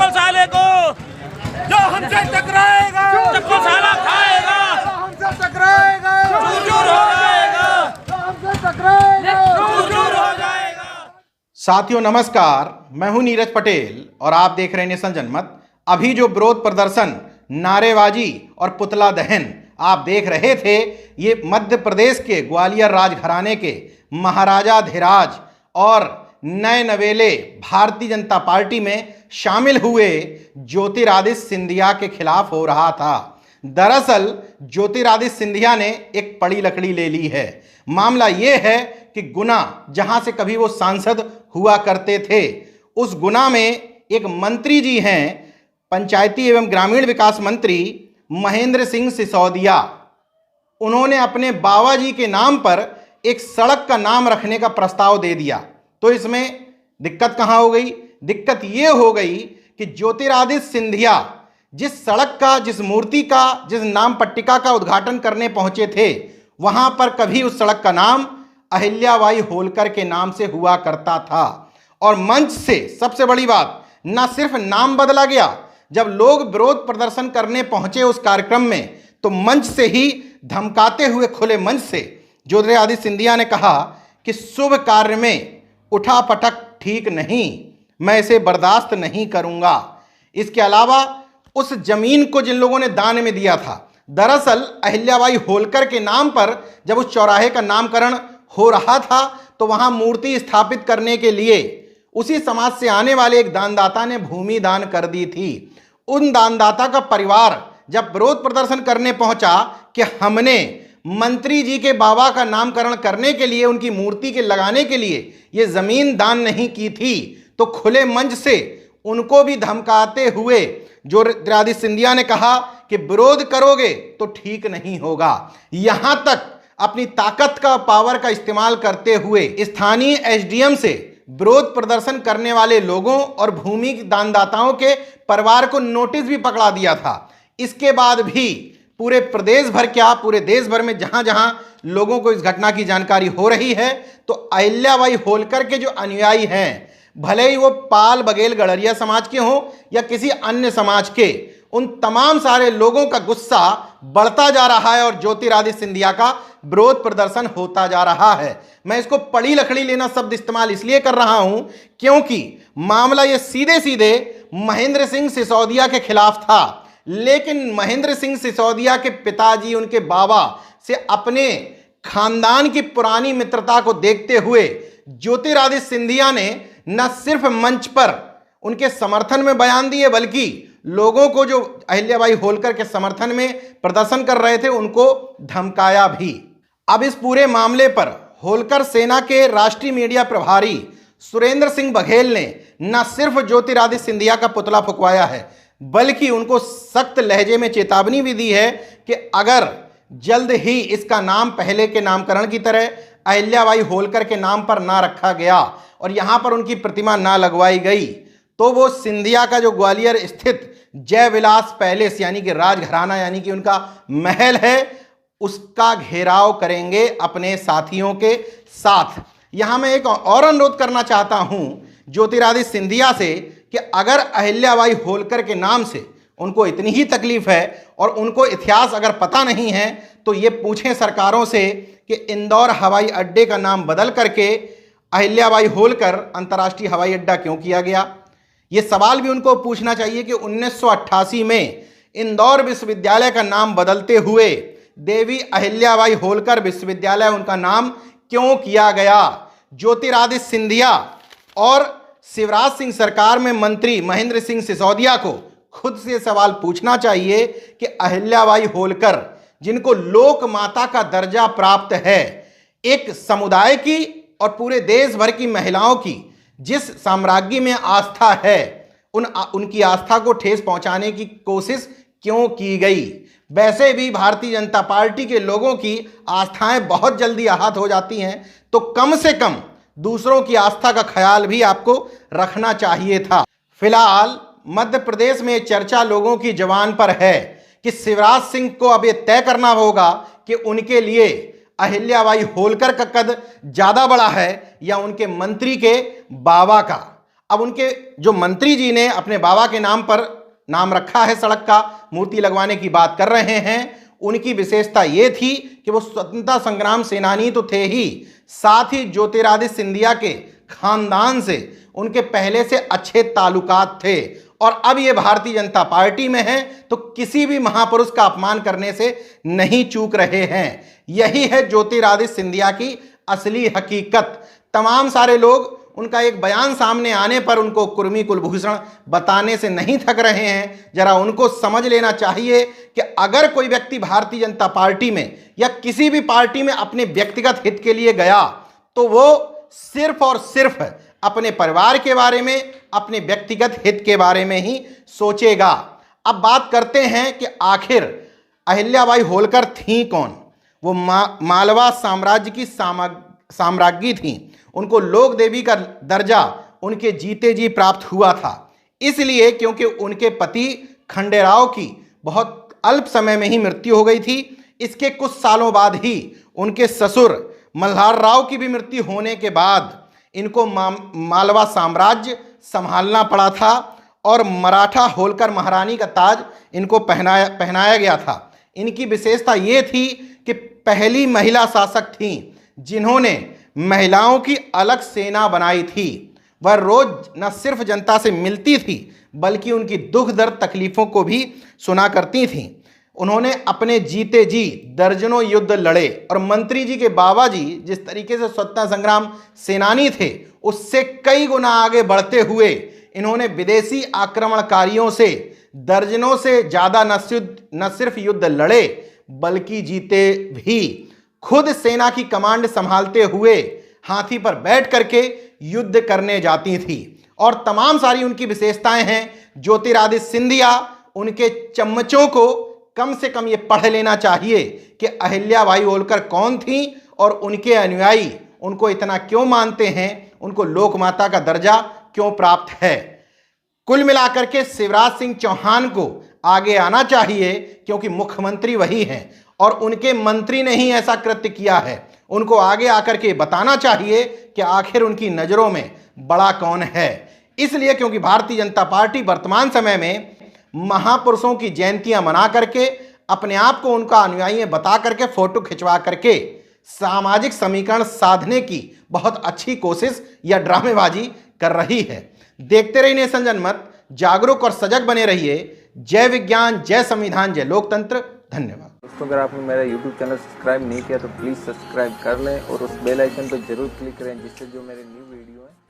चप्पल साले को जो हमसे टकराएगा चप्पल साला खाएगा, हमसे टकराएगा चूर हो जाएगा, हमसे टकराएगा चूर हो जाएगा। साथियों नमस्कार, मैं हूं नीरज पटेल और आप देख रहे हैं नेशन जनमत। अभी जो विरोध प्रदर्शन, नारेबाजी और पुतला दहन आप देख रहे थे, ये मध्य प्रदेश के ग्वालियर राजघराने के महाराजा धीराज और नए नवेले भारतीय जनता पार्टी में शामिल हुए ज्योतिरादित्य सिंधिया के खिलाफ हो रहा था। दरअसल ज्योतिरादित्य सिंधिया ने एक बड़ी लकड़ी ले ली है। मामला ये है कि गुना जहां से कभी वो सांसद हुआ करते थे, उस गुना में एक मंत्री जी हैं, पंचायती एवं ग्रामीण विकास मंत्री महेंद्र सिंह सिसोदिया। उन्होंने अपने बाबा जी के नाम पर एक सड़क का नाम रखने का प्रस्ताव दे दिया। तो इसमें दिक्कत कहां हो गई? दिक्कत ये हो गई कि ज्योतिरादित्य सिंधिया जिस सड़क का, जिस मूर्ति का, जिस नाम पट्टिका का उद्घाटन करने पहुंचे थे, वहां पर कभी उस सड़क का नाम अहिल्याबाई होलकर के नाम से हुआ करता था। और मंच से सबसे बड़ी बात, न सिर्फ नाम बदला गया, जब लोग विरोध प्रदर्शन करने पहुंचे उस कार्यक्रम में, तो मंच से ही धमकाते हुए खुले मंच से ज्योतिरादित्य सिंधिया ने कहा कि शुभ कार्य में उठा पटक ठीक नहीं, मैं इसे बर्दाश्त नहीं करूंगा। इसके अलावा उस जमीन को जिन लोगों ने दान में दिया था, दरअसल अहिल्याबाई होलकर के नाम पर जब उस चौराहे का नामकरण हो रहा था, तो वहां मूर्ति स्थापित करने के लिए उसी समाज से आने वाले एक दानदाता ने भूमि दान कर दी थी। उन दानदाता का परिवार जब विरोध प्रदर्शन करने पहुंचा कि हमने मंत्री जी के बाबा का नामकरण करने के लिए, उनकी मूर्ति के लगाने के लिए ये जमीन दान नहीं की थी, तो खुले मंच से उनको भी धमकाते हुए ज्योतिरादित्य सिंधिया ने कहा कि विरोध करोगे तो ठीक नहीं होगा। यहां तक अपनी ताकत का, पावर का इस्तेमाल करते हुए स्थानीय एसडीएम से विरोध प्रदर्शन करने वाले लोगों और भूमि दानदाताओं के परिवार को नोटिस भी पकड़ा दिया था। इसके बाद भी पूरे प्रदेश भर, क्या पूरे देश भर में जहां जहां लोगों को इस घटना की जानकारी हो रही है, तो अहिल्याबाई होलकर के जो अनुयायी हैं, भले ही वो पाल बघेल गड़रिया समाज के हों या किसी अन्य समाज के, उन तमाम सारे लोगों का गुस्सा बढ़ता जा रहा है और ज्योतिरादित्य सिंधिया का विरोध प्रदर्शन होता जा रहा है। मैं इसको पड़ी लकड़ी लेना शब्द इस्तेमाल इसलिए कर रहा हूं क्योंकि मामला ये सीधे सीधे महेंद्र सिंह सिसोदिया के खिलाफ था। लेकिन महेंद्र सिंह सिसोदिया के पिताजी, उनके बाबा से अपने खानदान की पुरानी मित्रता को देखते हुए ज्योतिरादित्य सिंधिया ने न सिर्फ मंच पर उनके समर्थन में बयान दिए, बल्कि लोगों को जो अहिल्याबाई होलकर के समर्थन में प्रदर्शन कर रहे थे उनको धमकाया भी। अब इस पूरे मामले पर होलकर सेना के राष्ट्रीय मीडिया प्रभारी सुरेंद्र सिंह बघेल ने न सिर्फ ज्योतिरादित्य सिंधिया का पुतला फुकवाया है, बल्कि उनको सख्त लहजे में चेतावनी भी दी है कि अगर जल्द ही इसका नाम पहले के नामकरण की तरह अहिल्याबाई होलकर के नाम पर ना रखा गया और यहां पर उनकी प्रतिमा ना लगवाई गई, तो वो सिंधिया का जो ग्वालियर स्थित जय विलास पैलेस यानी कि राजघराना, यानी कि उनका महल है, उसका घेराव करेंगे अपने साथियों के साथ। यहां मैं एक और अनुरोध करना चाहता हूं ज्योतिरादित्य सिंधिया से कि अगर अहिल्याबाई होलकर के नाम से उनको इतनी ही तकलीफ है और उनको इतिहास अगर पता नहीं है, तो ये पूछें सरकारों से कि इंदौर हवाई अड्डे का नाम बदल करके अहिल्याबाई होलकर अंतर्राष्ट्रीय हवाई अड्डा क्यों किया गया। ये सवाल भी उनको पूछना चाहिए कि 1988 में इंदौर विश्वविद्यालय का नाम बदलते हुए देवी अहिल्याबाई होलकर विश्वविद्यालय उनका नाम क्यों किया गया। ज्योतिरादित्य सिंधिया और शिवराज सिंह सरकार में मंत्री महेंद्र सिंह सिसोदिया को खुद से सवाल पूछना चाहिए कि अहिल्याबाई होलकर, जिनको लोक माता का दर्जा प्राप्त है, एक समुदाय की और पूरे देश भर की महिलाओं की जिस साम्राज्य में आस्था है, उनकी आस्था को ठेस पहुंचाने की कोशिश क्यों की गई। वैसे भी भारतीय जनता पार्टी के लोगों की आस्थाएं बहुत जल्दी आहत हो जाती हैं, तो कम से कम दूसरों की आस्था का ख्याल भी आपको रखना चाहिए था। फिलहाल मध्य प्रदेश में चर्चा लोगों की जुबान पर है कि शिवराज सिंह को अब यह तय करना होगा कि उनके लिए अहिल्याबाई होलकर का कद ज्यादा बड़ा है या उनके मंत्री के बाबा का। अब उनके जो मंत्री जी ने अपने बाबा के नाम पर नाम रखा है सड़क का, मूर्ति लगवाने की बात कर रहे हैं, उनकी विशेषता ये थी कि वो स्वतंत्रता संग्राम सेनानी तो थे ही, साथ ही ज्योतिरादित्य सिंधिया के खानदान से उनके पहले से अच्छे ताल्लुकात थे और अब ये भारतीय जनता पार्टी में हैं तो किसी भी महापुरुष का अपमान करने से नहीं चूक रहे हैं। यही है ज्योतिरादित्य सिंधिया की असली हकीकत। तमाम सारे लोग उनका एक बयान सामने आने पर उनको कुर्मी कुलभूषण बताने से नहीं थक रहे हैं। जरा उनको समझ लेना चाहिए कि अगर कोई व्यक्ति भारतीय जनता पार्टी में या किसी भी पार्टी में अपने व्यक्तिगत हित के लिए गया तो वो सिर्फ और सिर्फ अपने परिवार के बारे में, अपने व्यक्तिगत हित के बारे में ही सोचेगा। अब बात करते हैं कि आखिर अहिल्याबाई होलकर थी कौन। वो मालवा साम्राज्य की साम्राज्ञी थी। उनको लोक देवी का दर्जा उनके जीते जी प्राप्त हुआ था, इसलिए क्योंकि उनके पति खंडेराव की बहुत अल्प समय में ही मृत्यु हो गई थी। इसके कुछ सालों बाद ही उनके ससुर मल्हार राव की भी मृत्यु होने के बाद इनको मालवा साम्राज्य संभालना पड़ा था और मराठा होलकर महारानी का ताज इनको पहनाया गया था। इनकी विशेषता ये थी कि पहली महिला शासक थी जिन्होंने महिलाओं की अलग सेना बनाई थी। वह रोज न सिर्फ जनता से मिलती थी बल्कि उनकी दुख दर्द तकलीफों को भी सुना करती थीं। उन्होंने अपने जीते जी दर्जनों युद्ध लड़े और मंत्री जी के बाबा जी जिस तरीके से स्वतंत्रता संग्राम सेनानी थे उससे कई गुना आगे बढ़ते हुए इन्होंने विदेशी आक्रमणकारियों से दर्जनों से ज़्यादा न सिर्फ युद्ध लड़े बल्कि जीते भी। खुद सेना की कमांड संभालते हुए हाथी पर बैठ करके युद्ध करने जाती थी और तमाम सारी उनकी विशेषताएं हैं। ज्योतिरादित्य सिंधिया, उनके चम्मचों को कम से कम ये पढ़ लेना चाहिए कि अहिल्याबाई होलकर कौन थी और उनके अनुयायी उनको इतना क्यों मानते हैं, उनको लोकमाता का दर्जा क्यों प्राप्त है। कुल मिलाकर के शिवराज सिंह चौहान को आगे आना चाहिए क्योंकि मुख्यमंत्री वही हैं और उनके मंत्री ने ही ऐसा कृत्य किया है। उनको आगे आकर के बताना चाहिए कि आखिर उनकी नज़रों में बड़ा कौन है। इसलिए क्योंकि भारतीय जनता पार्टी वर्तमान समय में महापुरुषों की जयंतियां मना करके अपने आप को उनका अनुयायी बता करके फोटो खिंचवा करके सामाजिक समीकरण साधने की बहुत अच्छी कोशिश या ड्रामेबाजी कर रही है। देखते रहिए नेशन जनमत, जागरूक और सजग बने रहिए। जय विज्ञान, जय संविधान, जय लोकतंत्र। धन्यवाद दोस्तों, अगर आपने मेरा YouTube चैनल सब्सक्राइब नहीं किया तो प्लीज़ सब्सक्राइब कर लें और उस बेल आइकन पर जरूर क्लिक करें जिससे जो मेरे न्यू वीडियो है